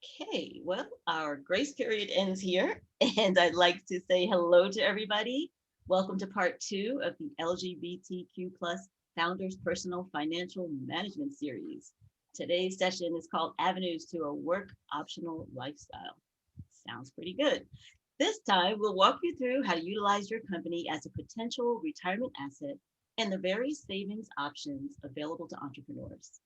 Okay, well, our grace period ends here, and I'd like to say hello to everybody. Welcome to part two of the LGBTQ plus Founders Personal Financial Management Series. Today's session is called Avenues to a Work Optional Lifestyle. Sounds pretty good. This time, we'll walk you through how to utilize your company as a potential retirement asset and the various savings options available to entrepreneurs.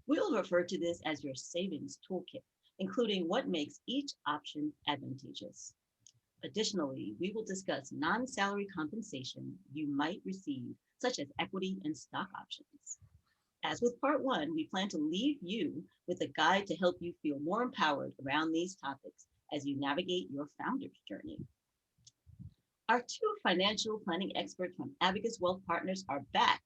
We'll refer to this as your savings toolkit, including what makes each option advantageous. Additionally, we will discuss non salary compensation you might receive, such as equity and stock options. As with part one, we plan to leave you with a guide to help you feel more empowered around these topics as you navigate your founder's journey. Our two financial planning experts from Abacus Wealth Partners are back.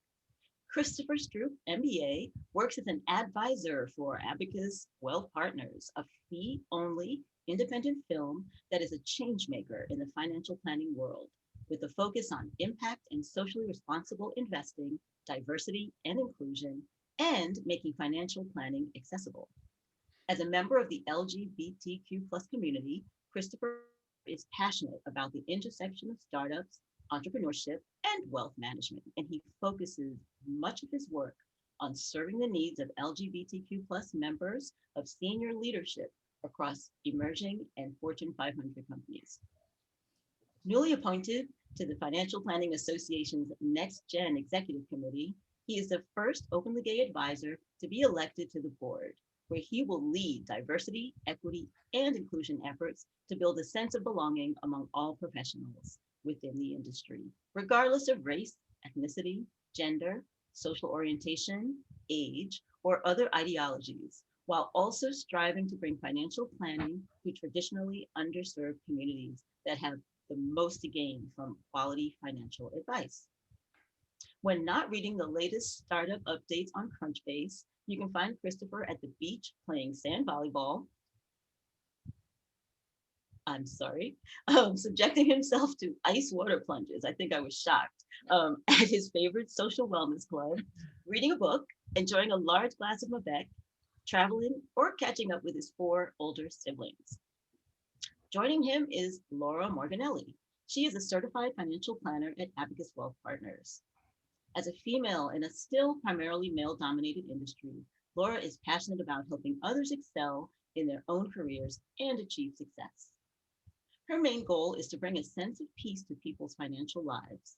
Christopher Stroup, MBA, works as an advisor for Abacus Wealth Partners, a fee-only independent firm that is a change maker in the financial planning world, with a focus on impact and socially responsible investing, diversity and inclusion, and making financial planning accessible. As a member of the LGBTQ plus community, Christopher is passionate about the intersection of startups, entrepreneurship, and wealth management, and he focuses much of his work on serving the needs of LGBTQ plus members of senior leadership across emerging and Fortune 500 companies. Newly appointed to the Financial Planning Association's Next Gen Executive Committee, he is the first openly gay advisor to be elected to the board, where he will lead diversity, equity, and inclusion efforts to build a sense of belonging among all professionals within the industry, regardless of race, ethnicity, gender, social orientation, age, or other ideologies, while also striving to bring financial planning to traditionally underserved communities that have the most to gain from quality financial advice. When not reading the latest startup updates on Crunchbase, you can find Christopher at the beach playing sand volleyball. I'm sorry, subjecting himself to ice water plunges. I think I was shocked. At his favorite social wellness club, reading a book, enjoying a large glass of Malbec, traveling, or catching up with his four older siblings. Joining him is Laura Morganelli. She is a certified financial planner at Abacus Wealth Partners. As a female in a still primarily male dominated industry, Laura is passionate about helping others excel in their own careers and achieve success. Her main goal is to bring a sense of peace to people's financial lives.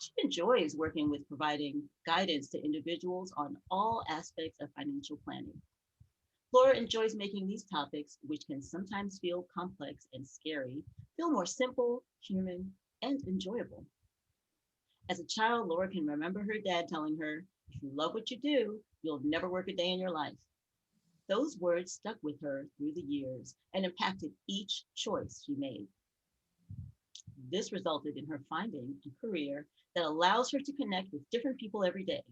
She enjoys working with providing guidance to individuals on all aspects of financial planning. Laura enjoys making these topics, which can sometimes feel complex and scary, feel more simple, human, and enjoyable. As a child, Laura can remember her dad telling her, if you love what you do, you'll never work a day in your life. Those words stuck with her through the years and impacted each choice she made. This resulted in her finding a career that allows her to connect with different people every day,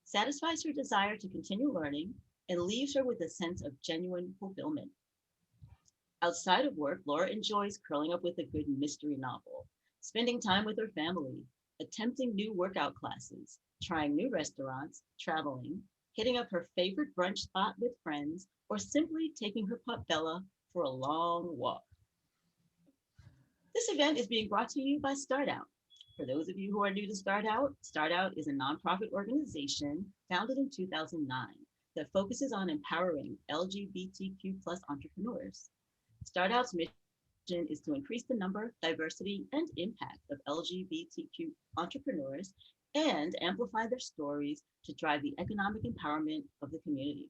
satisfies her desire to continue learning, and leaves her with a sense of genuine fulfillment. Outside of work, Laura enjoys curling up with a good mystery novel, spending time with her family, attempting new workout classes, trying new restaurants, traveling, hitting up her favorite brunch spot with friends, or simply taking her pup Bella for a long walk. This event is being brought to you by Start Out. For those of you who are new to Start Out is a nonprofit organization founded in 2009 that focuses on empowering LGBTQ plus entrepreneurs. Start Out's mission is to increase the number, diversity, and impact of LGBTQ entrepreneurs and amplify their stories to drive the economic empowerment of the community.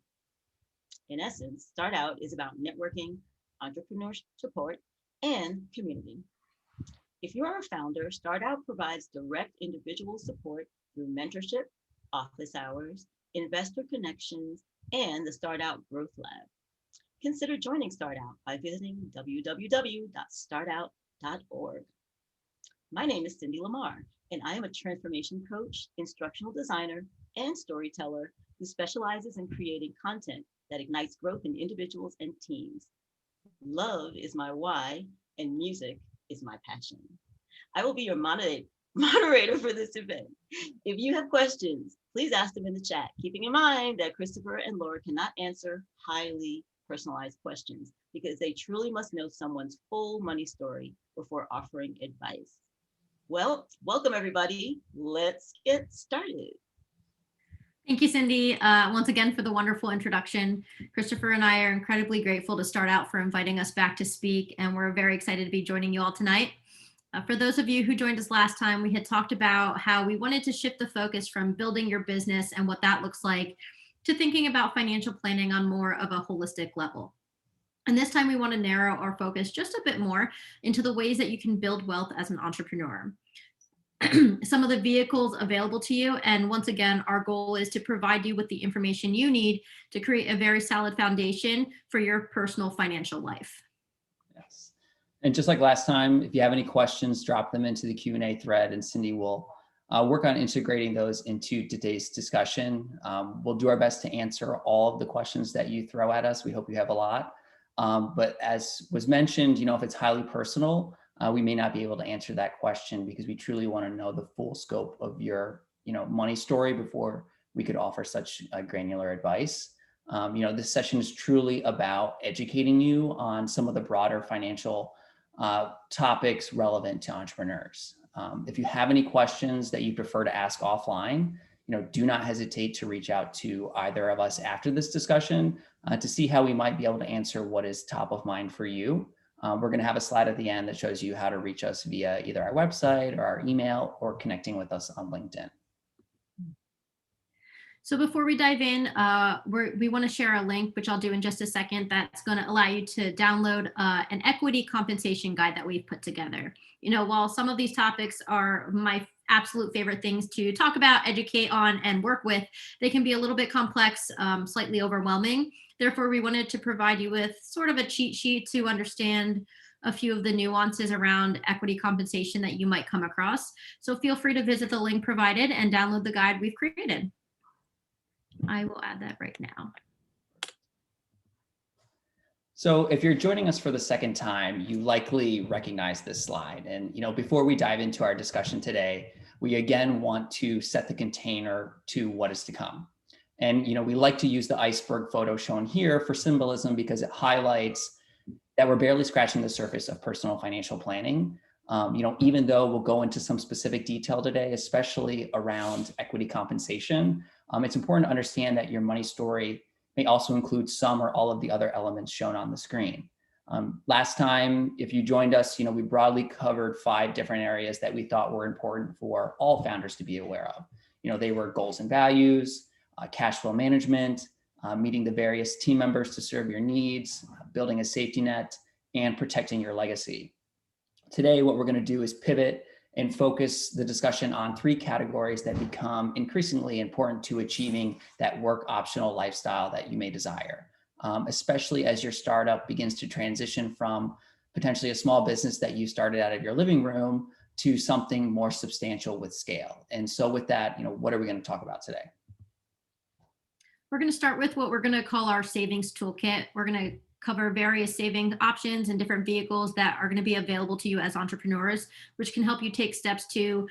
In essence, Start Out is about networking, entrepreneur support, and community. If you are a founder, Start Out provides direct individual support through mentorship, office hours, investor connections, and the Start Out Growth Lab. Consider joining Start Out by visiting www.startout.org. My name is Cindy Lamar, and I am a transformation coach, instructional designer, and storyteller who specializes in creating content that ignites growth in individuals and teams. Love is my why, and music is my passion. I will be your moderator for this event. If you have questions, please ask them in the chat, keeping in mind that Christopher and Laura cannot answer highly personalized questions because they truly must know someone's full money story before offering advice. Well, welcome everybody. Let's get started. Thank you, Cindy, once again for the wonderful introduction. Christopher and I are incredibly grateful to start out for inviting us back to speak, and we're very excited to be joining you all tonight. For those of you who joined us last time, we had talked about how we wanted to shift the focus from building your business and what that looks like to thinking about financial planning on more of a holistic level. And this time we want to narrow our focus just a bit more into the ways that you can build wealth as an entrepreneur. Some of the vehicles available to you. And once again, our goal is to provide you with the information you need to create a very solid foundation for your personal financial life. Yes. And just like last time, if you have any questions, drop them into the Q&A thread and Cindy will work on integrating those into today's discussion. We'll do our best to answer all of the questions that you throw at us. We hope you have a lot. But as was mentioned, if it's highly personal, we may not be able to answer that question because we truly want to know the full scope of your, money story before we could offer such granular advice. This session is truly about educating you on some of the broader financial topics relevant to entrepreneurs. If you have any questions that you prefer to ask offline, do not hesitate to reach out to either of us after this discussion to see how we might be able to answer what is top of mind for you. We're going to have a slide at the end that shows you how to reach us via either our website or our email or connecting with us on LinkedIn. So before we dive in, we want to share a link, which I'll do in just a second, that's going to allow you to download an equity compensation guide that we've put together. While some of these topics are my absolute favorite things to talk about, educate on, and work with, they can be a little bit complex, slightly overwhelming. Therefore, we wanted to provide you with sort of a cheat sheet to understand a few of the nuances around equity compensation that you might come across. So feel free to visit the link provided and download the guide we've created. I will add that right now. So if you're joining us for the second time, you likely recognize this slide. And before we dive into our discussion today, we again want to set the container to what is to come. And we like to use the iceberg photo shown here for symbolism because it highlights that we're barely scratching the surface of personal financial planning. Even though we'll go into some specific detail today, especially around equity compensation, it's important to understand that your money story may also include some or all of the other elements shown on the screen. Last time, if you joined us, we broadly covered 5 different areas that we thought were important for all founders to be aware of. They were goals and values, cash flow management, meeting the various team members to serve your needs, building a safety net, and protecting your legacy. Today, what we're going to do is pivot and focus the discussion on 3 categories that become increasingly important to achieving that work optional lifestyle that you may desire, especially as your startup begins to transition from potentially a small business that you started out of your living room to something more substantial with scale. And so with that, what are we going to talk about today? We're going to start with what we're going to call our savings toolkit. We're going to cover various saving options and different vehicles that are going to be available to you as entrepreneurs, which can help you take steps to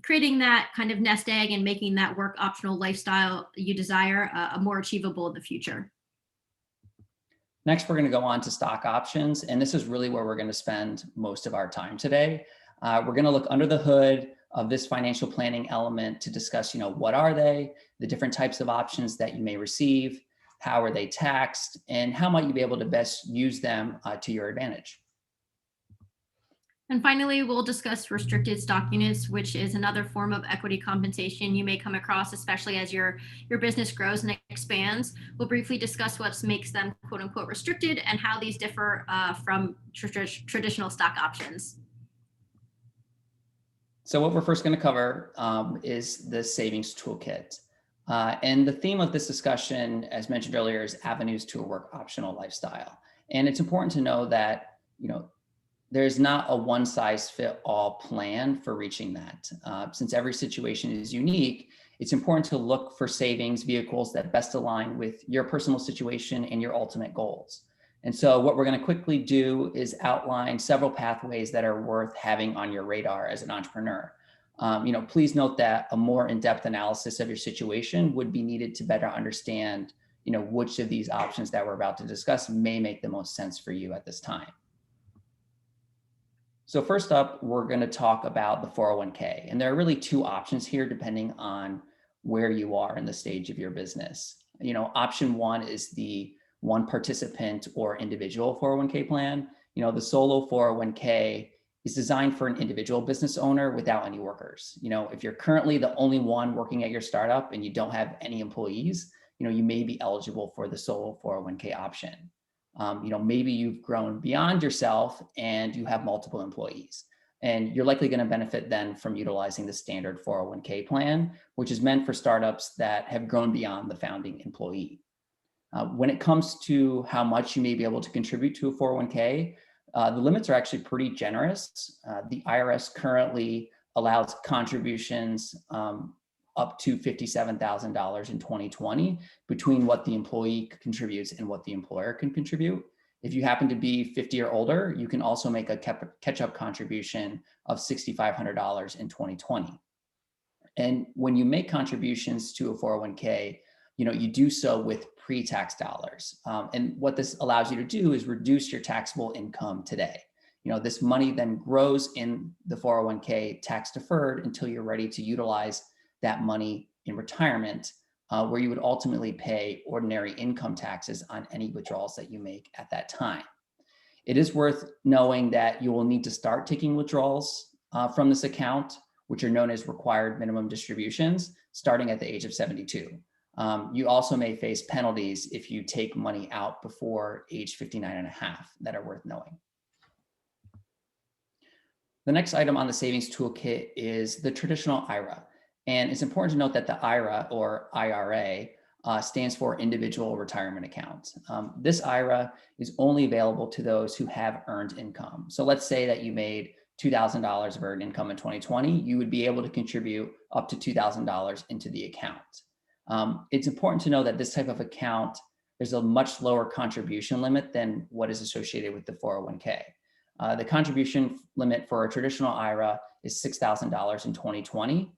creating that kind of nest egg and making that work optional lifestyle you desire more achievable in the future. Next, we're going to go on to stock options. And this is really where we're going to spend most of our time today. We're going to look under the hood of this financial planning element to discuss, what are they, the different types of options that you may receive, how are they taxed, and how might you be able to best use them to your advantage. And finally, we'll discuss restricted stock units, which is another form of equity compensation you may come across, especially as your business grows and expands. We'll briefly discuss what makes them quote unquote restricted and how these differ from traditional stock options. So what we're first going to cover is the savings toolkit. And the theme of this discussion, as mentioned earlier, is avenues to a work optional lifestyle. And it's important to know that, there's not a one size fit all plan for reaching that. Since every situation is unique, it's important to look for savings vehicles that best align with your personal situation and your ultimate goals. And so what we're going to quickly do is outline several pathways that are worth having on your radar as an entrepreneur. Please note that a more in-depth analysis of your situation would be needed to better understand, which of these options that we're about to discuss may make the most sense for you at this time. So first up, we're going to talk about the 401k. And there are really two options here depending on where you are in the stage of your business. Option one is the one participant or individual 401k plan. The solo 401k is designed for an individual business owner without any workers. If you're currently the only one working at your startup and you don't have any employees, you may be eligible for the solo 401k option. Maybe you've grown beyond yourself and you have multiple employees, and you're likely going to benefit then from utilizing the standard 401k plan, which is meant for startups that have grown beyond the founding employee. When it comes to how much you may be able to contribute to a 401k, the limits are actually pretty generous. The IRS currently allows contributions up to $57,000 in 2020 between what the employee contributes and what the employer can contribute. If you happen to be 50 or older, you can also make a catch-up contribution of $6,500 in 2020. And when you make contributions to a 401k, you do so with pre-tax dollars. And what this allows you to do is reduce your taxable income today. This money then grows in the 401k tax deferred until you're ready to utilize that money in retirement, where you would ultimately pay ordinary income taxes on any withdrawals that you make at that time. It is worth knowing that you will need to start taking withdrawals from this account, which are known as required minimum distributions, starting at the age of 72. You also may face penalties if you take money out before age 59 and a half that are worth knowing. The next item on the savings toolkit is the traditional IRA. And it's important to note that the IRA or IRA stands for Individual Retirement Account. This IRA is only available to those who have earned income. So let's say that you made $2,000 of earned income in 2020, you would be able to contribute up to $2,000 into the account. It's important to know that this type of account, there's a much lower contribution limit than what is associated with the 401k. The contribution limit for a traditional IRA is $6,000 in 2020.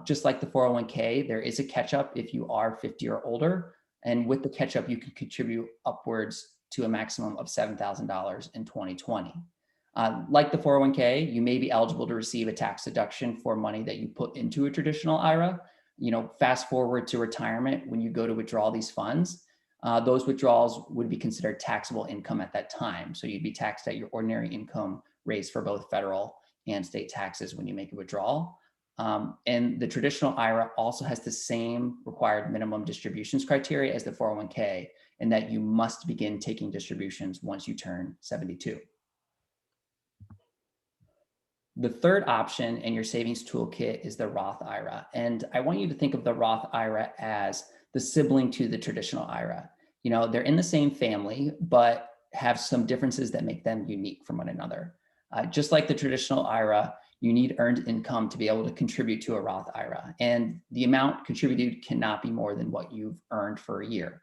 Just like the 401k, there is a catch-up if you are 50 or older. And with the catch-up, you can contribute upwards to a maximum of $7,000 in 2020. Like the 401k, you may be eligible to receive a tax deduction for money that you put into a traditional IRA. Fast forward to retirement, when you go to withdraw these funds, those withdrawals would be considered taxable income at that time. So you'd be taxed at your ordinary income rates for both federal and state taxes when you make a withdrawal. And the traditional IRA also has the same required minimum distributions criteria as the 401k, in that you must begin taking distributions once you turn 72. The third option in your savings toolkit is the Roth IRA. And I want you to think of the Roth IRA as the sibling to the traditional IRA. They're in the same family, but have some differences that make them unique from one another. Just like the traditional IRA, you need earned income to be able to contribute to a Roth IRA. And the amount contributed cannot be more than what you've earned for a year.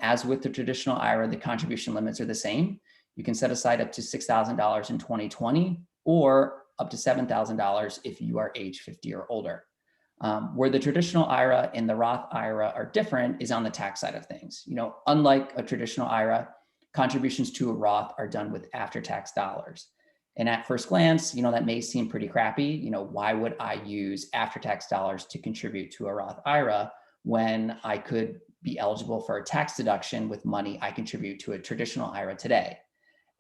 As with the traditional IRA, the contribution limits are the same. You can set aside up to $6,000 in 2020 or up to $7,000 if you are age 50 or older. Where the traditional IRA and the Roth IRA are different is on the tax side of things. Unlike a traditional IRA, contributions to a Roth are done with after-tax dollars. And at first glance, that may seem pretty crappy. Why would I use after-tax dollars to contribute to a Roth IRA when I could be eligible for a tax deduction with money I contribute to a traditional IRA today?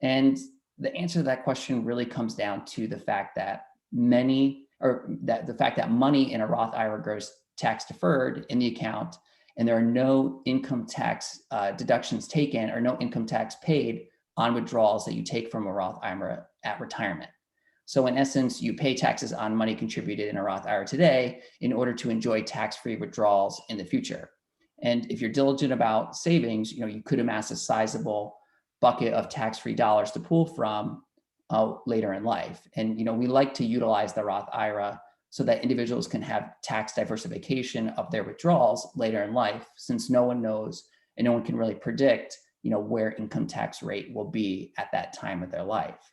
And the answer to that question really comes down to the fact that money in a Roth IRA grows tax deferred in the account, and there are no income tax deductions taken or no income tax paid on withdrawals that you take from a Roth IRA at retirement. So in essence, you pay taxes on money contributed in a Roth IRA today in order to enjoy tax-free withdrawals in the future. And if you're diligent about savings, you could amass a sizable bucket of tax-free dollars to pull from later in life. And we like to utilize the Roth IRA so that individuals can have tax diversification of their withdrawals later in life, since no one knows and no one can really predict where income tax rate will be at that time of their life.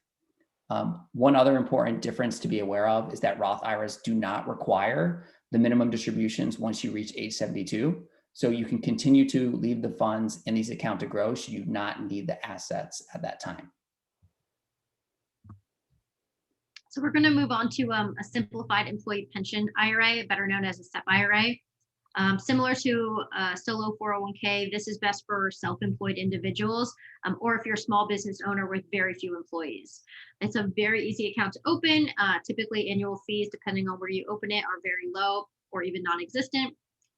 One other important difference to be aware of is that Roth IRAs do not require the minimum distributions once you reach age 72. So you can continue to leave the funds in these accounts to grow should you not need the assets at that time. So we're going to move on to a simplified employee pension IRA, better known as a SEP IRA. Similar to solo 401k, this is best for self-employed individuals, or if you're a small business owner with very few employees. It's a very easy account to open. Typically, annual fees, depending on where you open it, are very low or even non-existent.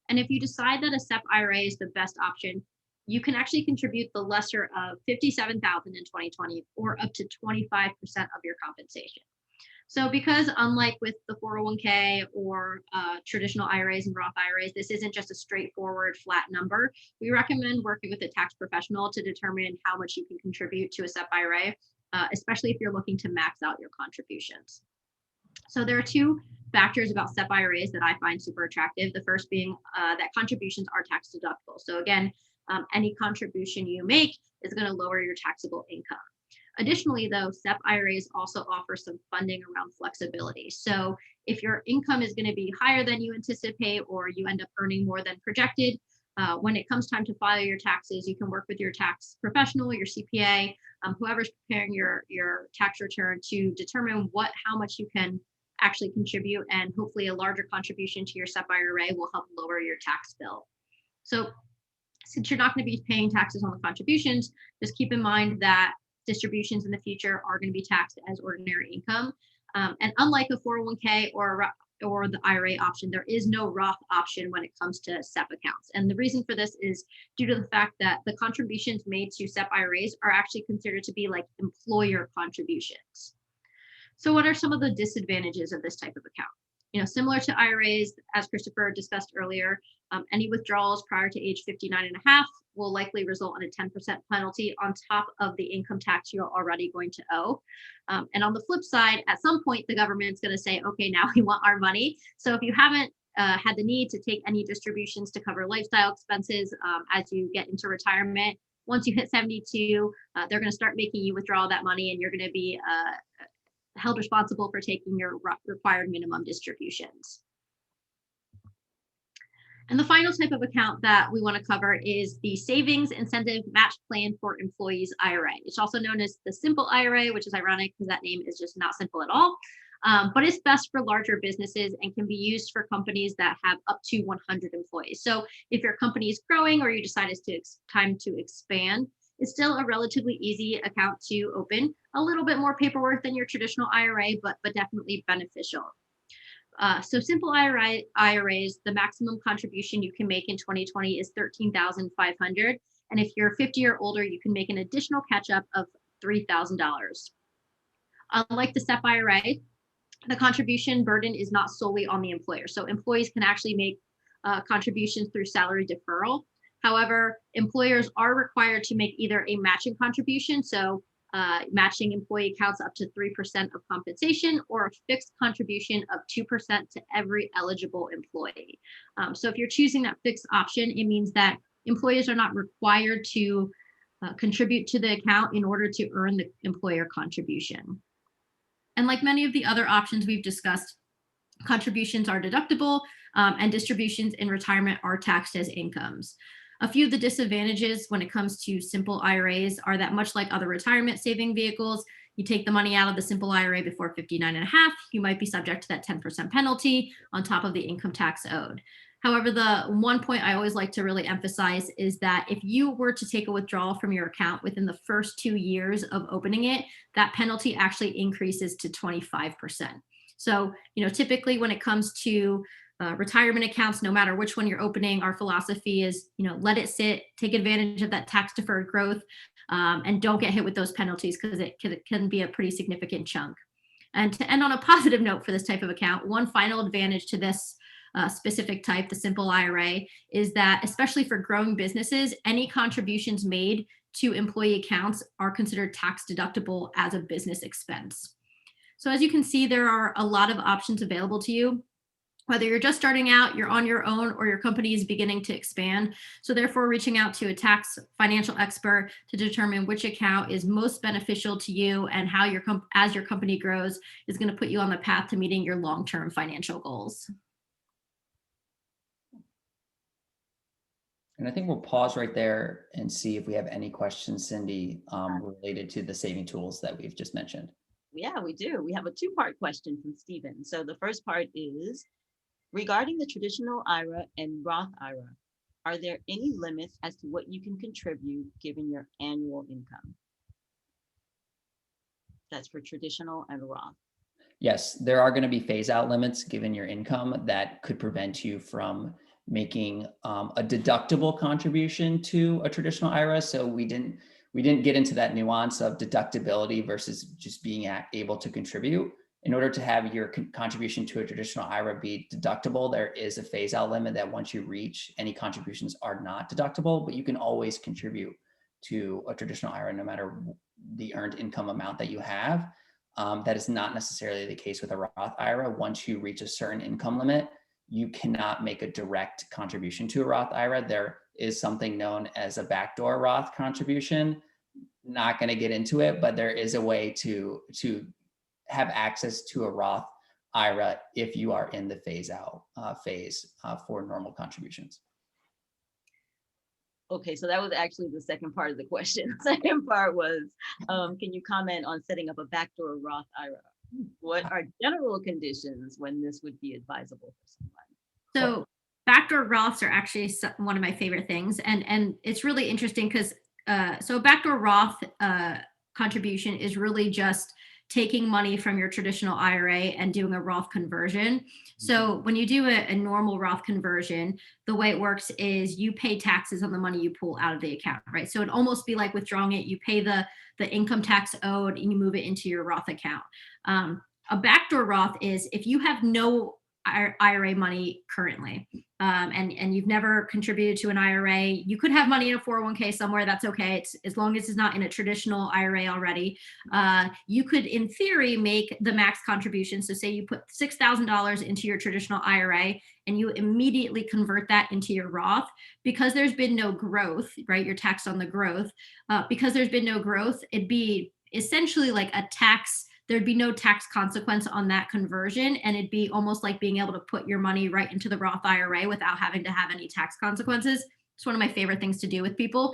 And if you decide that a SEP IRA is the best option, you can actually contribute the lesser of $57,000 in 2020, or up to 25% of your compensation. So because unlike with the 401k or traditional IRAs and Roth IRAs, this isn't just a straightforward flat number. We recommend working with a tax professional to determine how much you can contribute to a SEP IRA, especially if you're looking to max out your contributions. So there are two factors about SEP IRAs that I find super attractive. The first being that contributions are tax deductible. So again, any contribution you make is going to lower your taxable income. Additionally, though, SEP IRAs also offer some funding around flexibility. So if your income is going to be higher than you anticipate, or you end up earning more than projected, when it comes time to file your taxes, you can work with your tax professional, your CPA, whoever's preparing your tax return to determine how much you can actually contribute, and hopefully a larger contribution to your SEP IRA will help lower your tax bill. So since you're not going to be paying taxes on the contributions, just keep in mind that distributions in the future are going to be taxed as ordinary income. And unlike a 401k or the IRA option, there is no Roth option when it comes to SEP accounts. And the reason for this is due to the fact that the contributions made to SEP IRAs are actually considered to be like employer contributions. So what are some of the disadvantages of this type of account? Similar to IRAs, as Christopher discussed earlier, any withdrawals prior to age 59 and a half will likely result in a 10% penalty on top of the income tax you're already going to owe. And on the flip side, at some point, the government's going to say, okay, now we want our money. So if you haven't had the need to take any distributions to cover lifestyle expenses as you get into retirement, once you hit 72, they're going to start making you withdraw that money, and you're going to be held responsible for taking your required minimum distributions. And the final type of account that we want to cover is the Savings Incentive Match Plan for Employees IRA. It's also known as the Simple IRA, which is ironic because that name is just not simple at all. But it's best for larger businesses and can be used for companies that have up to 100 employees. So if your company is growing, or you decide it's time to expand, it's still a relatively easy account to open. A little bit more paperwork than your traditional IRA, but definitely beneficial. So simple IRAs, the maximum contribution you can make in 2020 is $13,500. And if you're 50 or older, you can make an additional catch-up of $3,000. Unlike the SEP IRA, the contribution burden is not solely on the employer. So employees can actually make contributions through salary deferral. However, employers are required to make either a matching contribution, so matching employee accounts up to 3% of compensation, or a fixed contribution of 2% to every eligible employee. So if you're choosing that fixed option, it means that employees are not required to contribute to the account in order to earn the employer contribution. And like many of the other options we've discussed, contributions are deductible, and distributions in retirement are taxed as incomes. A few of the disadvantages when it comes to simple IRAs are that, much like other retirement saving vehicles, you take the money out of the simple IRA before 59 and a half, you might be subject to that 10% penalty on top of the income tax owed. However, the one point I always like to really emphasize is that if you were to take a withdrawal from your account within the first 2 years of opening it, that penalty actually increases to 25%. So, typically when it comes to retirement accounts, no matter which one you're opening, our philosophy is, let it sit, take advantage of that tax deferred growth, and don't get hit with those penalties, because it can be a pretty significant chunk. And to end on a positive note for this type of account, one final advantage to this specific type, the simple IRA, is that especially for growing businesses, any contributions made to employee accounts are considered tax deductible as a business expense. So as you can see, there are a lot of options available to you. Whether you're just starting out, you're on your own, or your company is beginning to expand. So therefore, reaching out to a tax financial expert to determine which account is most beneficial to you and how as your company grows is going to put you on the path to meeting your long-term financial goals. And I think we'll pause right there and see if we have any questions, Cindy, related to the saving tools that we've just mentioned. Yeah, we do. We have a two-part question from Stephen. So the first part is, regarding the traditional IRA and Roth IRA, are there any limits as to what you can contribute given your annual income? That's for traditional and Roth. Yes, there are going to be phase out limits given your income that could prevent you from making a deductible contribution to a traditional IRA. So we didn't get into that nuance of deductibility versus just being able to contribute. In order to have your contribution to a traditional IRA be deductible, there is a phase out limit that once you reach, any contributions are not deductible, but you can always contribute to a traditional IRA no matter the earned income amount that you have. That is not necessarily the case with a Roth IRA. Once you reach a certain income limit, you cannot make a direct contribution to a Roth IRA. There is something known as a backdoor Roth contribution. Not going to get into it, but there is a way to have access to a Roth IRA if you are in the phase out phase for normal contributions. Okay, so that was actually the second part of the question. The second part was, can you comment on setting up a backdoor Roth IRA? What are general conditions when this would be advisable for someone? So backdoor Roths are actually one of my favorite things. And it's really interesting because so a backdoor Roth contribution is really just taking money from your traditional IRA and doing a Roth conversion. So when you do a normal Roth conversion, the way it works is you pay taxes on the money you pull out of the account, right? So it'd almost be like withdrawing it. You pay the income tax owed and you move it into your Roth account. A backdoor Roth is if you have no IRA money currently, and you've never contributed to an IRA, you could have money in a 401k somewhere. That's okay. It's as long as it's not in a traditional IRA already. You could, in theory, make the max contribution. So say you put $6,000 into your traditional IRA and you immediately convert that into your Roth. Because there's been no growth, right? You're taxed on the growth. Because there's been no growth, it'd be essentially like a tax. There'd be no tax consequence on that conversion. And it'd be almost like being able to put your money right into the Roth IRA without having to have any tax consequences. It's one of my favorite things to do with people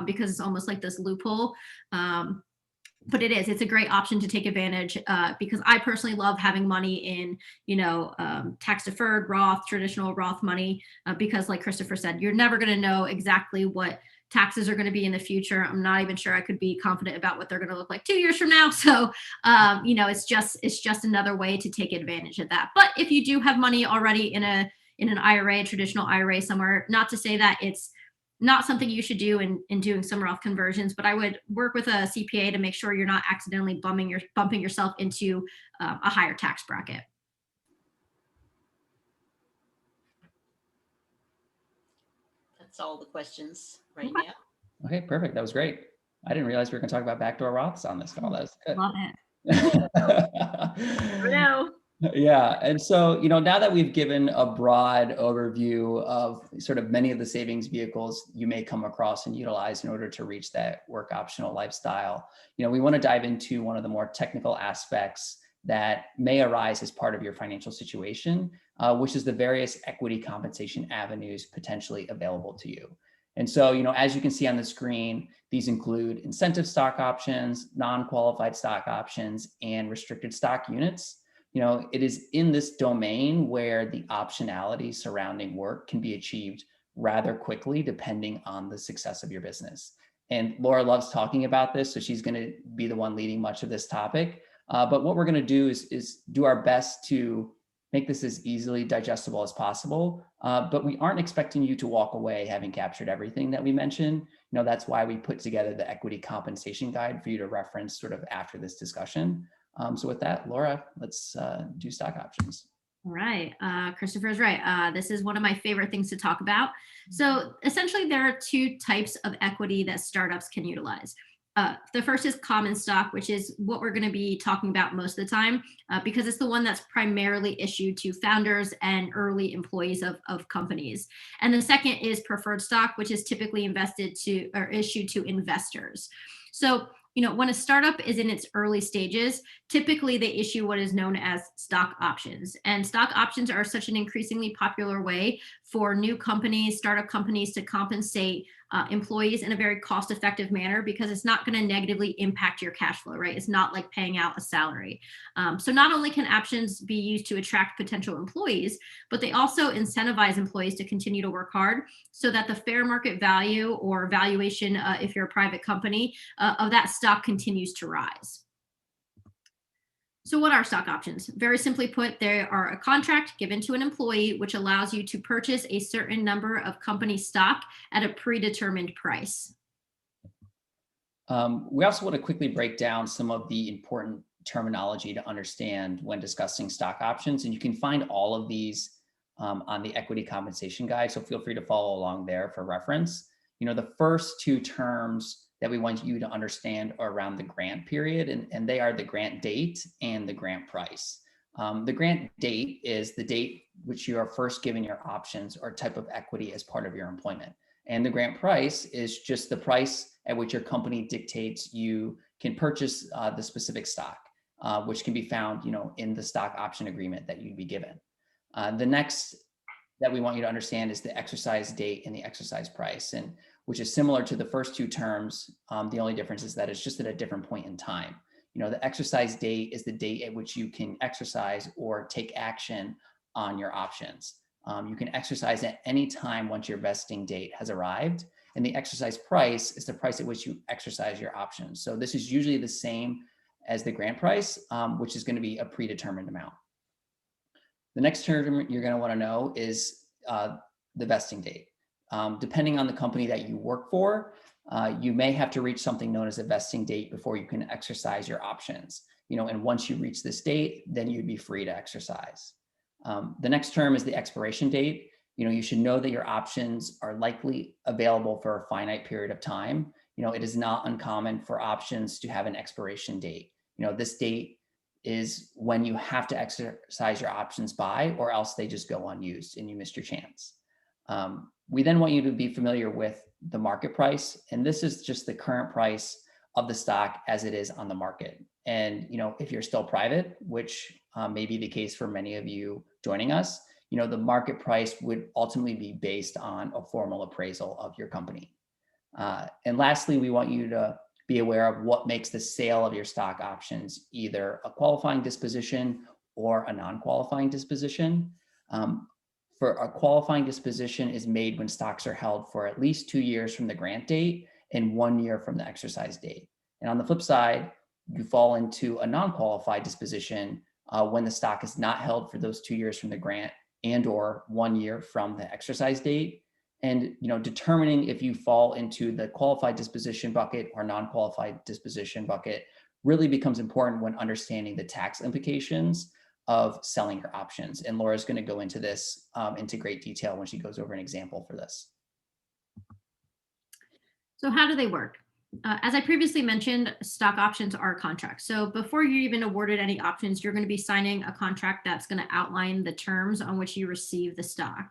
because it's almost like this loophole. But it's a great option to take advantage because I personally love having money in, tax deferred Roth, traditional Roth money, because like Christopher said, you're never going to know exactly what taxes are going to be in the future. I'm not even sure I could be confident about what they're going to look like 2 years from now. So, it's just another way to take advantage of that. But if you do have money already in an IRA, a traditional IRA somewhere, not to say that it's not something you should do in doing some Roth conversions, but I would work with a CPA to make sure you're not accidentally bumping yourself into a higher tax bracket. That's all the questions right now. Okay, perfect. That was great. I didn't realize we were going to talk about backdoor Roths on this call. That was good. Love it. No. Yeah. And so, now that we've given a broad overview of sort of many of the savings vehicles you may come across and utilize in order to reach that work optional lifestyle, we want to dive into one of the more technical aspects that may arise as part of your financial situation, which is the various equity compensation avenues potentially available to you. And so, as you can see on the screen, these include incentive stock options, non-qualified stock options, and restricted stock units. It is in this domain where the optionality surrounding work can be achieved rather quickly, depending on the success of your business. And Laura loves talking about this, so she's going to be the one leading much of this topic. But what we're going to do is do our best to make this as easily digestible as possible. But we aren't expecting you to walk away having captured everything that we mentioned. That's why we put together the equity compensation guide for you to reference sort of after this discussion. So with that, Laura, let's do stock options. All right. Christopher's right. This is one of my favorite things to talk about. So essentially, there are two types of equity that startups can utilize. The first is common stock, which is what we're going to be talking about most of the time because it's the one that's primarily issued to founders and early employees of companies. And the second is preferred stock, which is typically issued to investors. So When a startup is in its early stages, typically they issue what is known as stock options. And stock options are such an increasingly popular way for new companies, startup companies, to compensate employees in a very cost-effective manner, because it's not going to negatively impact your cash flow, right? It's not like paying out a salary. So not only can options be used to attract potential employees, but they also incentivize employees to continue to work hard, so that the fair market value or valuation, if you're a private company, of that stock continues to rise. So what are stock options? Very simply put, they are a contract given to an employee which allows you to purchase a certain number of company stock at a predetermined price. We also want to quickly break down some of the important terminology to understand when discussing stock options. And you can find all of these on the equity compensation guide. So feel free to follow along there for reference. The first two terms that we want you to understand are around the grant period, and they are the grant date and the grant price. The grant date is the date which you are first given your options or type of equity as part of your employment. And the grant price is just the price at which your company dictates you can purchase the specific stock, which can be found, in the stock option agreement that you'd be given. The next that we want you to understand is the exercise date and the exercise price, and which is similar to the first two terms. The only difference is that it's just at a different point in time. The exercise date is the date at which you can exercise or take action on your options. You can exercise at any time once your vesting date has arrived. And the exercise price is the price at which you exercise your options. So this is usually the same as the grant price, which is going to be a predetermined amount. The next term you're going to want to know is the vesting date. Depending on the company that you work for, you may have to reach something known as a vesting date before you can exercise your options. And once you reach this date, then you'd be free to exercise. The next term is the expiration date. You should know that your options are likely available for a finite period of time. It is not uncommon for options to have an expiration date. This date is when you have to exercise your options by, or else they just go unused and you missed your chance. We then want you to be familiar with the market price. And this is just the current price of the stock as it is on the market. And, if you're still private, which may be the case for many of you joining us, the market price would ultimately be based on a formal appraisal of your company. And lastly, we want you to be aware of what makes the sale of your stock options either a qualifying disposition or a non-qualifying disposition. For a qualifying disposition is made when stocks are held for at least 2 years from the grant date and 1 year from the exercise date. And on the flip side, you fall into a non-qualified disposition when the stock is not held for those 2 years from the grant and or 1 year from the exercise date. And determining if you fall into the qualified disposition bucket or non-qualified disposition bucket really becomes important when understanding the tax implications of selling your options. And Laura's going to go into this into great detail when she goes over an example for this. So how do they work? As I previously mentioned, stock options are a contract. So before you're even awarded any options, you're going to be signing a contract that's going to outline the terms on which you receive the stock.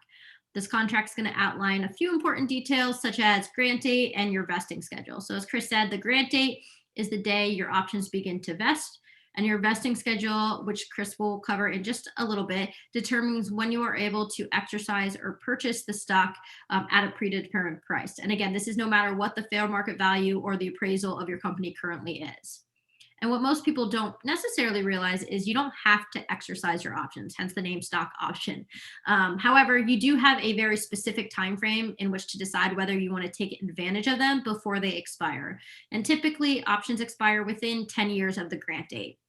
This contract is going to outline a few important details such as grant date and your vesting schedule. So as Chris said, the grant date is the day your options begin to vest, and your vesting schedule, which Chris will cover in just a little bit, determines when you are able to exercise or purchase the stock at a predetermined price. And again, this is no matter what the fair market value or the appraisal of your company currently is. And what most people don't necessarily realize is you don't have to exercise your options, hence the name stock option. However, you do have a very specific time frame in which to decide whether you want to take advantage of them before they expire. And typically, options expire within 10 years of the grant date.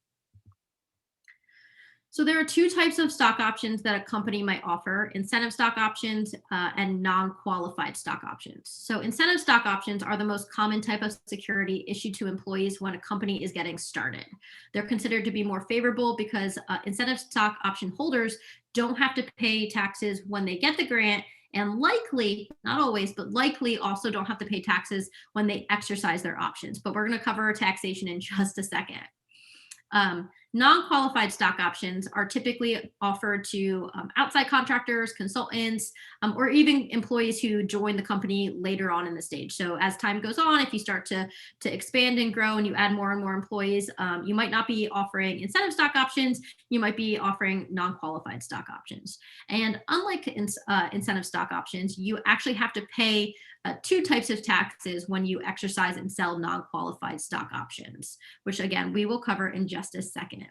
So there are two types of stock options that a company might offer: incentive stock options and non-qualified stock options. So incentive stock options are the most common type of security issued to employees when a company is getting started. They're considered to be more favorable because incentive stock option holders don't have to pay taxes when they get the grant, and likely, not always, but likely also don't have to pay taxes when they exercise their options. But we're going to cover taxation in just a second. Non-qualified stock options are typically offered to outside contractors, consultants, or even employees who join the company later on in the stage. So as time goes on, if you start to expand and grow and you add more and more employees, you might not be offering incentive stock options, you might be offering non-qualified stock options. And unlike incentive stock options, you actually have to pay two types of taxes when you exercise and sell non-qualified stock options, which again, we will cover in just a second.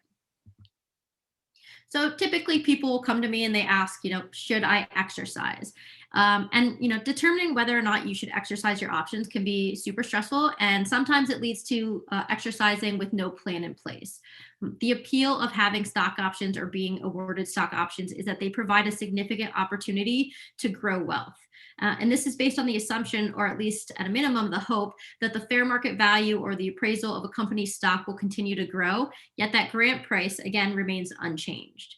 So typically people will come to me and they ask, should I exercise? And determining whether or not you should exercise your options can be super stressful, and sometimes it leads to exercising with no plan in place. The appeal of having stock options or being awarded stock options is that they provide a significant opportunity to grow wealth. And this is based on the assumption, or at least at a minimum, the hope that the fair market value or the appraisal of a company's stock will continue to grow, yet that grant price, again, remains unchanged.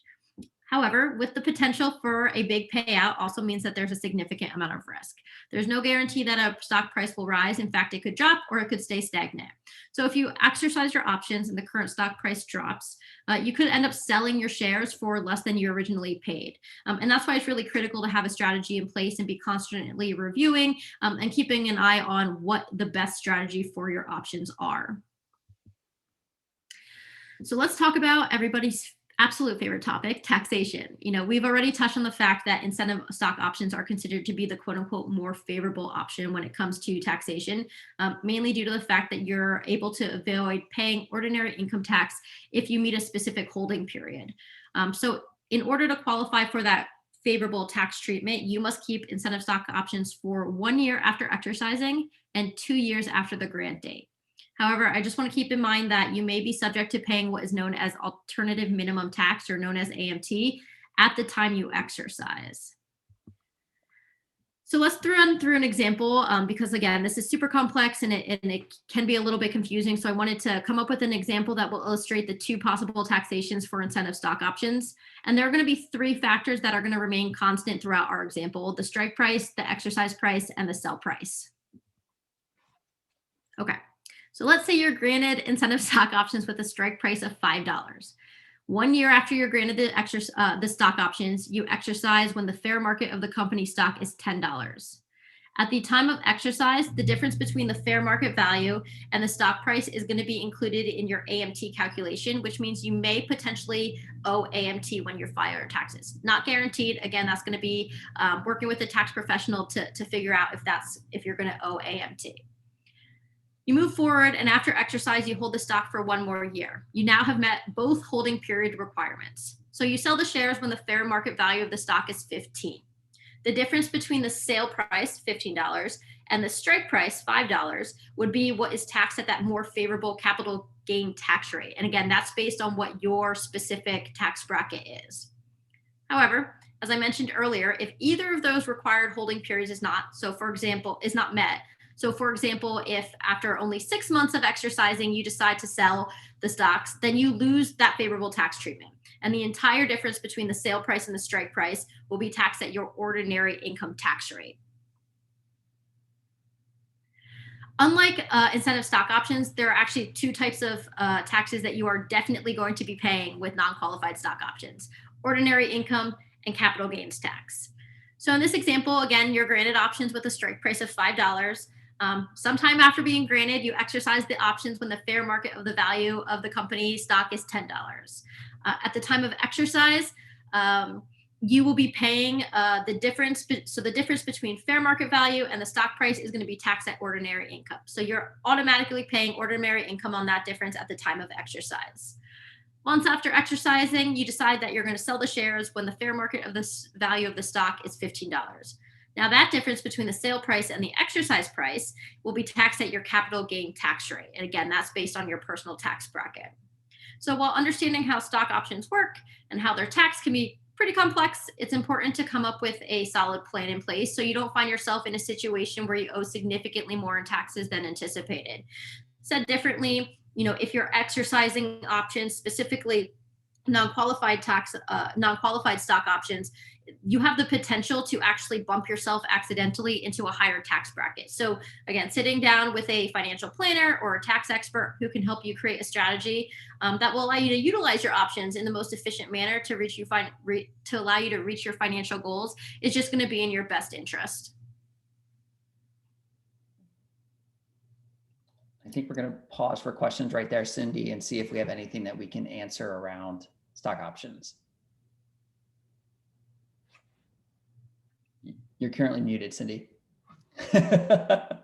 However, with the potential for a big payout also means that there's a significant amount of risk. There's no guarantee that a stock price will rise. In fact, it could drop or it could stay stagnant. So if you exercise your options and the current stock price drops, you could end up selling your shares for less than you originally paid. And that's why it's really critical to have a strategy in place and be constantly reviewing and keeping an eye on what the best strategy for your options are. So let's talk about everybody's absolute favorite topic, taxation. We've already touched on the fact that incentive stock options are considered to be the quote unquote more favorable option when it comes to taxation, mainly due to the fact that you're able to avoid paying ordinary income tax if you meet a specific holding period. So in order to qualify for that favorable tax treatment, you must keep incentive stock options for 1 year after exercising and 2 years after the grant date. However, I just want to keep in mind that you may be subject to paying what is known as alternative minimum tax, or known as AMT, at the time you exercise. So let's run through an example because, again, this is super complex and it can be a little bit confusing. So I wanted to come up with an example that will illustrate the two possible taxations for incentive stock options. And there are going to be three factors that are going to remain constant throughout our example: the strike price, the exercise price, and the sell price. Okay. So let's say you're granted incentive stock options with a strike price of $5. 1 year after you're granted the stock options, you exercise when the fair market of the company stock is $10. At the time of exercise, the difference between the fair market value and the stock price is going to be included in your AMT calculation, which means you may potentially owe AMT when you file your taxes. Not guaranteed. Again, that's going to be working with a tax professional to figure out if you're going to owe AMT. You move forward, and after exercise, you hold the stock for 1 more year. You now have met both holding period requirements. So you sell the shares when the fair market value of the stock is $15. The difference between the sale price, $15, and the strike price, $5, would be what is taxed at that more favorable capital gain tax rate. And again, that's based on what your specific tax bracket is. However, as I mentioned earlier, if either of those required holding periods is not met, so for example, if after only 6 months of exercising, you decide to sell the stocks, then you lose that favorable tax treatment. And the entire difference between the sale price and the strike price will be taxed at your ordinary income tax rate. Unlike incentive stock options, there are actually two types of taxes that you are definitely going to be paying with non-qualified stock options: ordinary income and capital gains tax. So in this example, again, you're granted options with a strike price of $5. Sometime after being granted, you exercise the options when the fair market of the value of the company stock is $10. At the time of exercise, you will be paying the difference. So the difference between fair market value and the stock price is going to be taxed at ordinary income. So you're automatically paying ordinary income on that difference at the time of exercise. Once after exercising, you decide that you're going to sell the shares when the fair market of this value of the stock is $15. Now that difference between the sale price and the exercise price will be taxed at your capital gain tax rate. And again, that's based on your personal tax bracket. So while understanding how stock options work and how their tax can be pretty complex, it's important to come up with a solid plan in place so you don't find yourself in a situation where you owe significantly more in taxes than anticipated. Said differently, if you're exercising options, specifically non-qualified stock options, you have the potential to actually bump yourself accidentally into a higher tax bracket. So again, sitting down with a financial planner or a tax expert who can help you create a strategy that will allow you to utilize your options in the most efficient manner to to allow you to reach your financial goals is just going to be in your best interest. I think we're going to pause for questions right there, Cindy, and see if we have anything that we can answer around stock options. You're currently muted, Cindy. Let's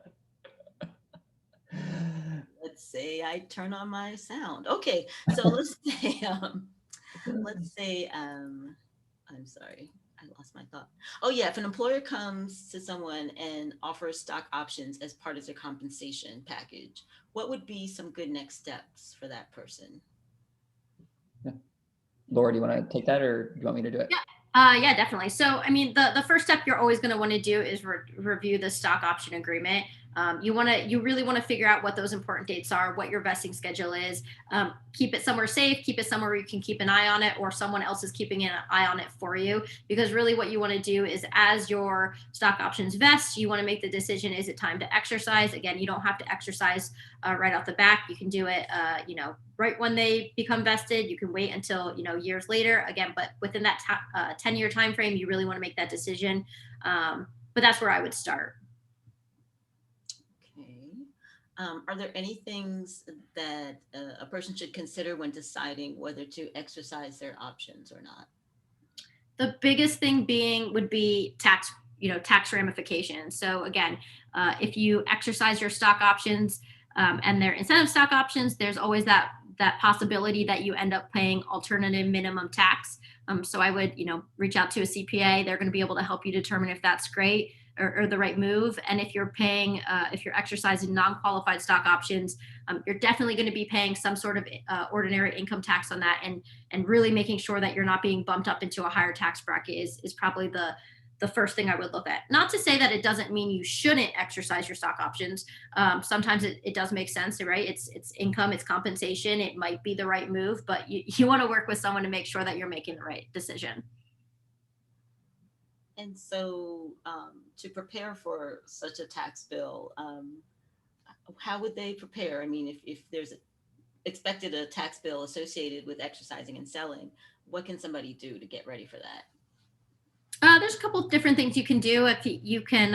say I turn on my sound. Okay, so let's say, I'm sorry, I lost my thought. Oh yeah, if an employer comes to someone and offers stock options as part of their compensation package, what would be some good next steps for that person? Yeah. Laura, do you want to take that, or do you want me to do it? Yeah. Yeah, definitely. So, I mean, the first step you're always going to want to do is review the stock option agreement. You really want to figure out what those important dates are, what your vesting schedule is. Keep it somewhere safe, keep it somewhere where you can keep an eye on it, or someone else is keeping an eye on it for you. Because really what you want to do is, as your stock options vest, you want to make the decision, is it time to exercise? Again, you don't have to exercise right off the bat. You can do it, right when they become vested. You can wait until, years later, again, but within that 10-year time frame, you really want to make that decision. But that's where I would start. Are there any things that a person should consider when deciding whether to exercise their options or not? The biggest thing would be tax ramifications. So again, if you exercise your stock options and they're incentive stock options, there's always that possibility that you end up paying alternative minimum tax. So I would, reach out to a CPA. They're going to be able to help you determine if that's great or the right move. And if you're exercising non-qualified stock options, you're definitely going to be paying some sort of ordinary income tax on that. And really making sure that you're not being bumped up into a higher tax bracket is probably the first thing I would look at. Not to say that it doesn't mean you shouldn't exercise your stock options. Sometimes it does make sense, right? It's income, it's compensation. It might be the right move, but you want to work with someone to make sure that you're making the right decision. And so to prepare for such a tax bill, how would they prepare? I mean, if there's expected a tax bill associated with exercising and selling, what can somebody do to get ready for that? There's a couple of different things you can do. If you can,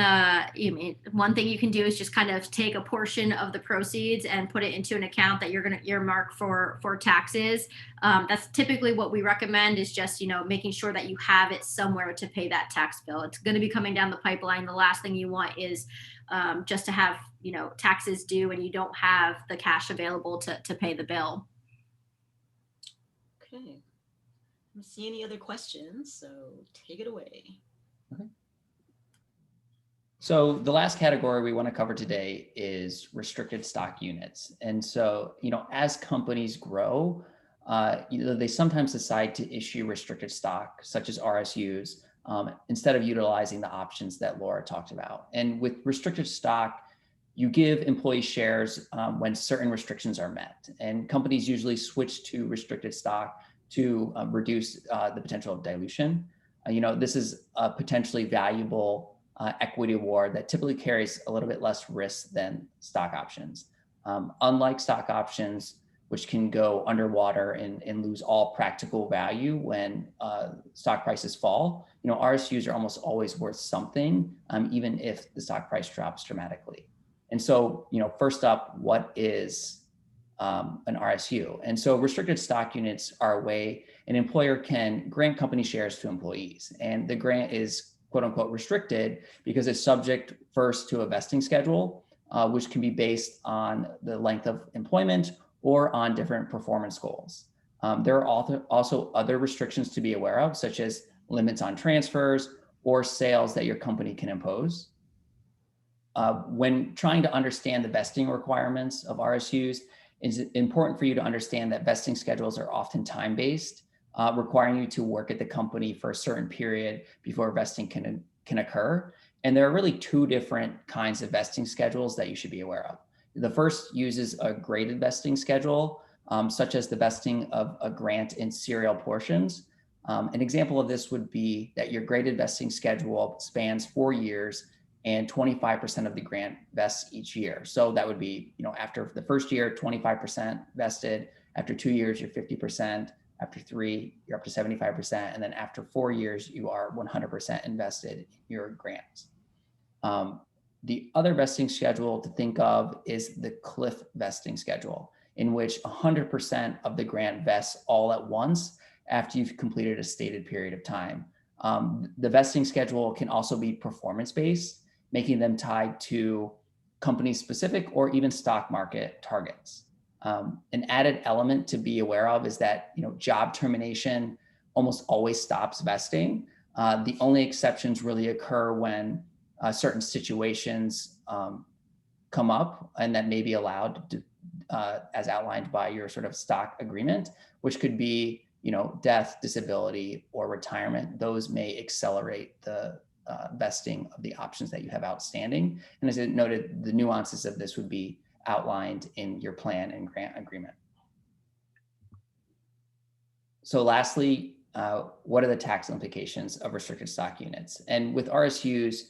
one thing you can do is just kind of take a portion of the proceeds and put it into an account that you're going to earmark for taxes. That's typically what we recommend, is just, making sure that you have it somewhere to pay that tax bill. It's going to be coming down the pipeline. The last thing you want is just to have, taxes due and you don't have the cash available to pay the bill. Okay. I don't see any other questions, so take it away. Okay. So the last category we want to cover today is restricted stock units. And so, as companies grow, they sometimes decide to issue restricted stock, such as RSUs, instead of utilizing the options that Laura talked about. And with restricted stock, you give employees shares when certain restrictions are met. And companies usually switch to restricted stock to reduce the potential of dilution. This is a potentially valuable equity award that typically carries a little bit less risk than stock options. Unlike stock options, which can go underwater and lose all practical value when stock prices fall, RSUs are almost always worth something, even if the stock price drops dramatically. And so, first up, what is an RSU? And so restricted stock units are a way an employer can grant company shares to employees. And the grant is quote unquote restricted because it's subject first to a vesting schedule, which can be based on the length of employment or on different performance goals. There are also other restrictions to be aware of, such as limits on transfers or sales that your company can impose. When trying to understand the vesting requirements of RSUs, it's important for you to understand that vesting schedules are often time-based, requiring you to work at the company for a certain period before vesting can occur. And there are really two different kinds of vesting schedules that you should be aware of. The first uses a graded vesting schedule, such as the vesting of a grant in serial portions. An example of this would be that your graded vesting schedule spans 4 years and 25% of the grant vests each year. So that would be, after the first year, 25% vested. After 2 years, you're 50%. After 3, you're up to 75%. And then after 4 years, you are 100% invested in your grants. The other vesting schedule to think of is the cliff vesting schedule, in which 100% of the grant vests all at once after you've completed a stated period of time. The vesting schedule can also be performance-based, making them tied to company-specific or even stock market targets. An added element to be aware of is that job termination almost always stops vesting. The only exceptions really occur when certain situations come up and that may be allowed to, as outlined by your sort of stock agreement, which could be death, disability, or retirement. Those may accelerate the vesting of the options that you have outstanding. And as I noted, the nuances of this would be outlined in your plan and grant agreement. So lastly, what are the tax implications of restricted stock units? And with RSUs,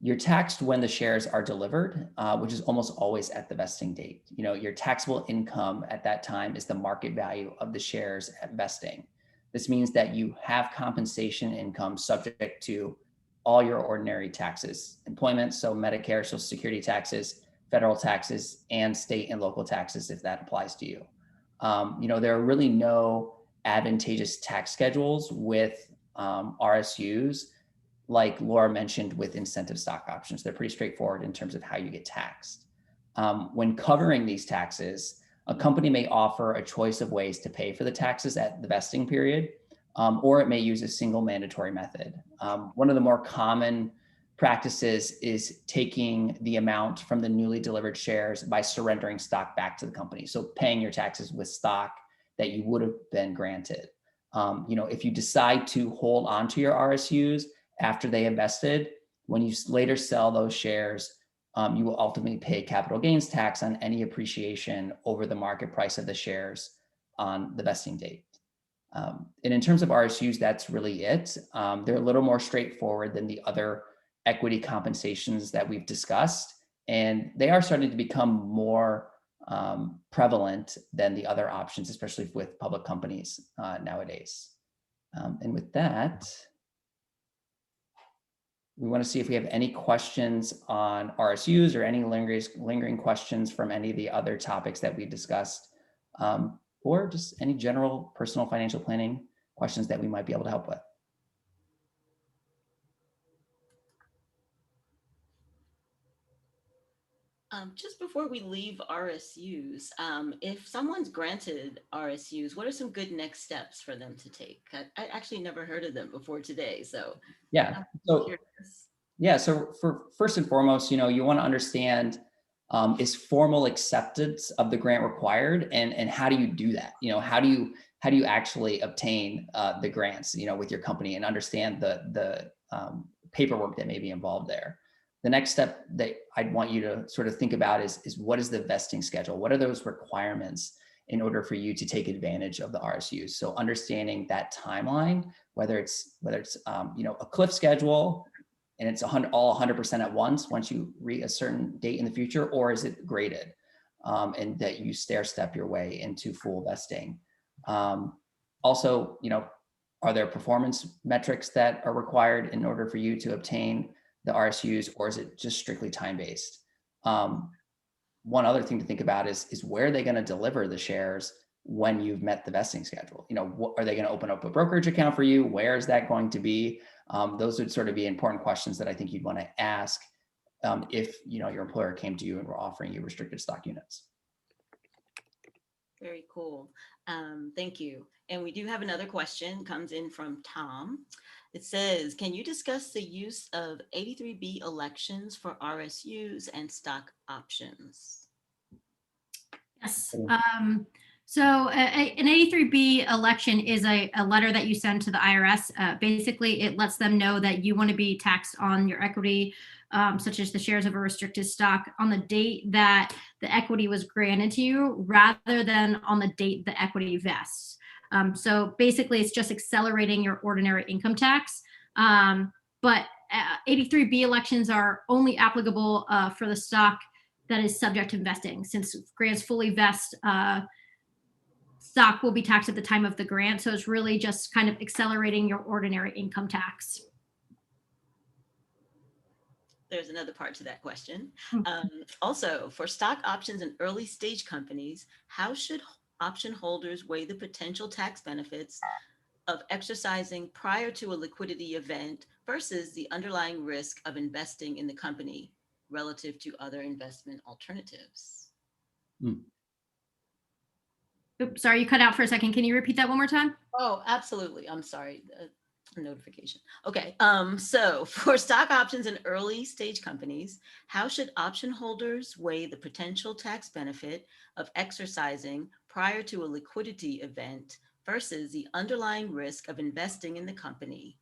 you're taxed when the shares are delivered, which is almost always at the vesting date. Your taxable income at that time is the market value of the shares at vesting. This means that you have compensation income subject to all your ordinary taxes, employment, so Medicare, Social Security taxes, federal taxes, and state and local taxes if that applies to you. There are really no advantageous tax schedules with RSUs, like Laura mentioned with incentive stock options. They're pretty straightforward in terms of how you get taxed. When covering these taxes, a company may offer a choice of ways to pay for the taxes at the vesting period, or it may use a single mandatory method. One of the more common practices is taking the amount from the newly delivered shares by surrendering stock back to the company. So paying your taxes with stock that you would have been granted. If you decide to hold onto your RSUs after they have vested, when you later sell those shares, you will ultimately pay capital gains tax on any appreciation over the market price of the shares on the vesting date. And in terms of RSUs, that's really it. They're a little more straightforward than the other equity compensations that we've discussed, and they are starting to become more prevalent than the other options, especially with public companies nowadays. And with that, we want to see if we have any questions on RSUs or any lingering questions from any of the other topics that we discussed, or just any general personal financial planning questions that we might be able to help with. Just before we leave RSUs, if someone's granted RSUs, what are some good next steps for them to take? I actually never heard of them before today, so yeah. So for first and foremost, you want to understand is formal acceptance of the grant required, and how do you do that? How do you actually obtain the grants, with your company, and understand the paperwork that may be involved there. The next step that I'd want you to sort of think about is what is the vesting schedule? What are those requirements in order for you to take advantage of the RSUs? So understanding that timeline, whether it's a cliff schedule and it's all 100% at once you reach a certain date in the future, or is it graded and that you stair step your way into full vesting? Also, are there performance metrics that are required in order for you to obtain the RSUs, or is it just strictly time-based? One other thing to think about is where are they going to deliver the shares when you've met the vesting schedule? Are they going to open up a brokerage account for you? Where is that going to be? Those would sort of be important questions that I think you'd want to ask if your employer came to you and were offering you restricted stock units. Very cool. Thank you. And we do have another question, comes in from Tom. It says, can you discuss the use of 83B elections for RSUs and stock options? Yes. So an 83B election is a letter that you send to the IRS. Basically, it lets them know that you want to be taxed on your equity, such as the shares of a restricted stock, on the date that the equity was granted to you rather than on the date the equity vests. So basically, it's just accelerating your ordinary income tax. But 83B elections are only applicable for the stock that is subject to vesting. Since grants fully vest, stock will be taxed at the time of the grant. So it's really just kind of accelerating your ordinary income tax. There's another part to that question. Mhm. Also, for stock options in early stage companies, how should option holders weigh the potential tax benefits of exercising prior to a liquidity event versus the underlying risk of investing in the company relative to other investment alternatives? Oops, sorry, you cut out for a second. Can you repeat that one more time? Oh, absolutely. I'm sorry. Notification. Okay. So for stock options in early stage companies, how should option holders weigh the potential tax benefit of exercising prior to a liquidity event versus the underlying risk of investing in the company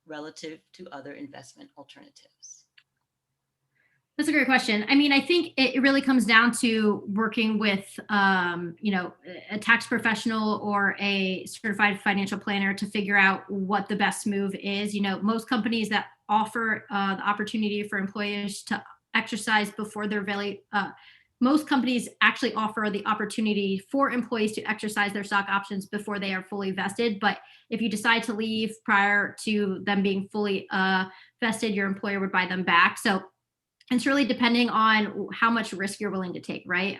relative to other investment alternatives? That's a great question. I mean, I think it really comes down to working with, a tax professional or a certified financial planner to figure out what the best move is. Most companies that offer the opportunity for employees to exercise before they're really, most companies actually offer the opportunity for employees to exercise their stock options before they are fully vested. But if you decide to leave prior to them being fully vested, your employer would buy them back. So it's really depending on how much risk you're willing to take, right?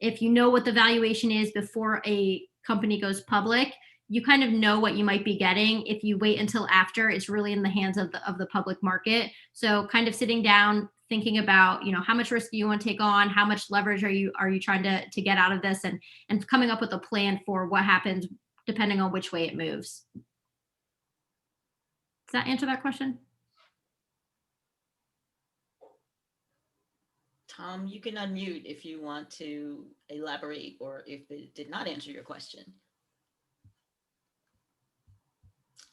If you know what the valuation is before a company goes public, you kind of know what you might be getting. If you wait until after, it's really in the hands of the public market. So kind of sitting down, thinking about, how much risk do you want to take on, how much leverage are you trying to get out of this, and coming up with a plan for what happens depending on which way it moves. Does that answer that question? Tom, you can unmute if you want to elaborate or if it did not answer your question.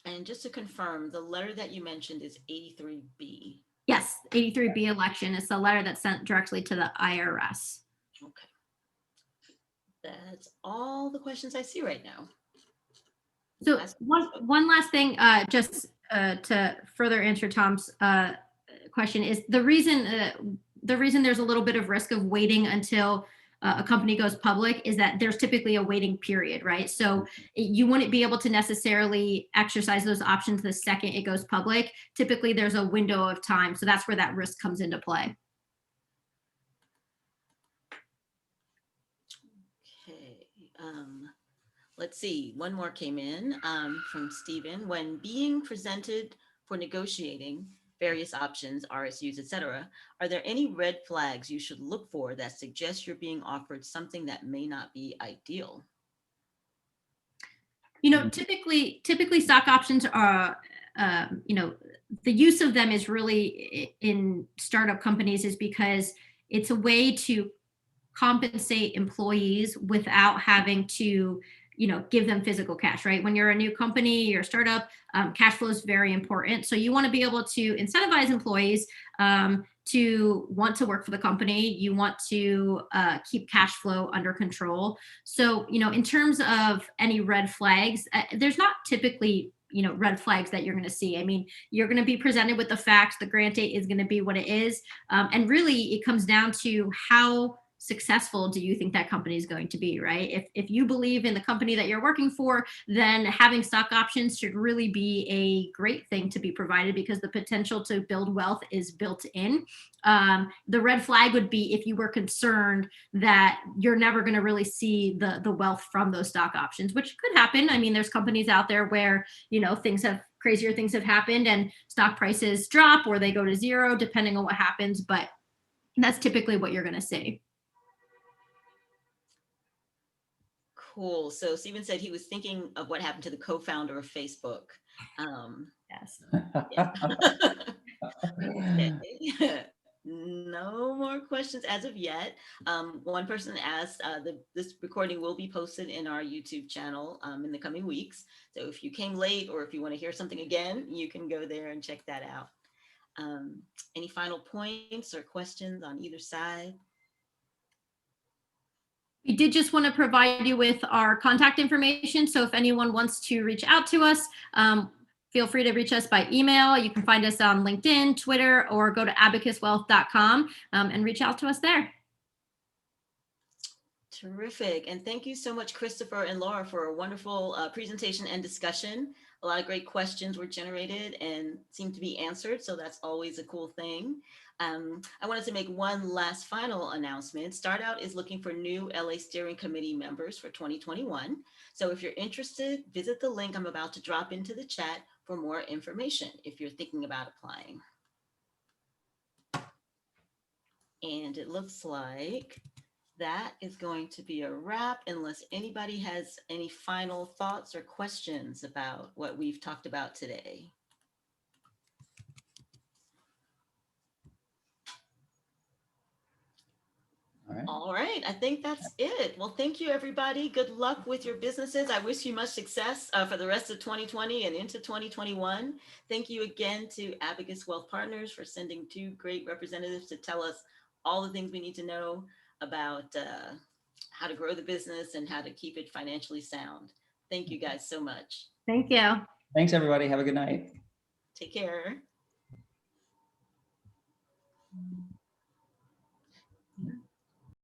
And just to confirm, the letter that you mentioned is 83B. Yes, 83B election is the letter that's sent directly to the IRS. Okay. That's all the questions I see right now. So one last thing, just to further answer Tom's question is the reason there's a little bit of risk of waiting until a company goes public is that there's typically a waiting period, right? So you wouldn't be able to necessarily exercise those options the second it goes public. Typically, there's a window of time, so that's where that risk comes into play. Okay. Let's see. One more came in from Stephen. When being presented for negotiating various options, RSUs, etc., are there any red flags you should look for that suggest you're being offered something that may not be ideal? Typically stock options are, the use of them is really in startup companies is because it's a way to compensate employees without having to give them physical cash, right? When you're a new company, you're a startup, cash flow is very important. So you want to be able to incentivize employees to want to work for the company. You want to keep cash flow under control. So in terms of any red flags, there's not typically red flags that you're going to see. I mean, you're going to be presented with the facts. The grant date is going to be what it is, and really it comes down to how successful do you think that company is going to be, right? If you believe in the company that you're working for, then having stock options should really be a great thing to be provided because the potential to build wealth is built in. The red flag would be if you were concerned that you're never going to really see the wealth from those stock options, which could happen. I mean, there's companies out there where crazier things have happened and stock prices drop or they go to zero depending on what happens, but that's typically what you're going to see. Cool. So Stephen said he was thinking of what happened to the co-founder of Facebook. Yes. Okay. No more questions as of yet. One person asked, this recording will be posted in our YouTube channel in the coming weeks. So if you came late or if you want to hear something again, you can go there and check that out. Any final points or questions on either side? We did just want to provide you with our contact information. So if anyone wants to reach out to us, feel free to reach us by email. You can find us on LinkedIn, Twitter, or go to abacuswealth.com and reach out to us there. Terrific. And thank you so much, Christopher and Laura, for a wonderful presentation and discussion. A lot of great questions were generated and seem to be answered. So that's always a cool thing. I wanted to make one last final announcement. Start Out is looking for new LA Steering Committee members for 2021. So if you're interested, visit the link I'm about to drop into the chat for more information if you're thinking about applying. And it looks like that is going to be a wrap unless anybody has any final thoughts or questions about what we've talked about today. All right, I think that's it. Well, thank you, everybody. Good luck with your businesses. I wish you much success for the rest of 2020 and into 2021. Thank you again to Abacus Wealth Partners for sending 2 great representatives to tell us all the things we need to know about how to grow the business and how to keep it financially sound. Thank you guys so much. Thank you. Thanks, everybody. Have a good night. Take care.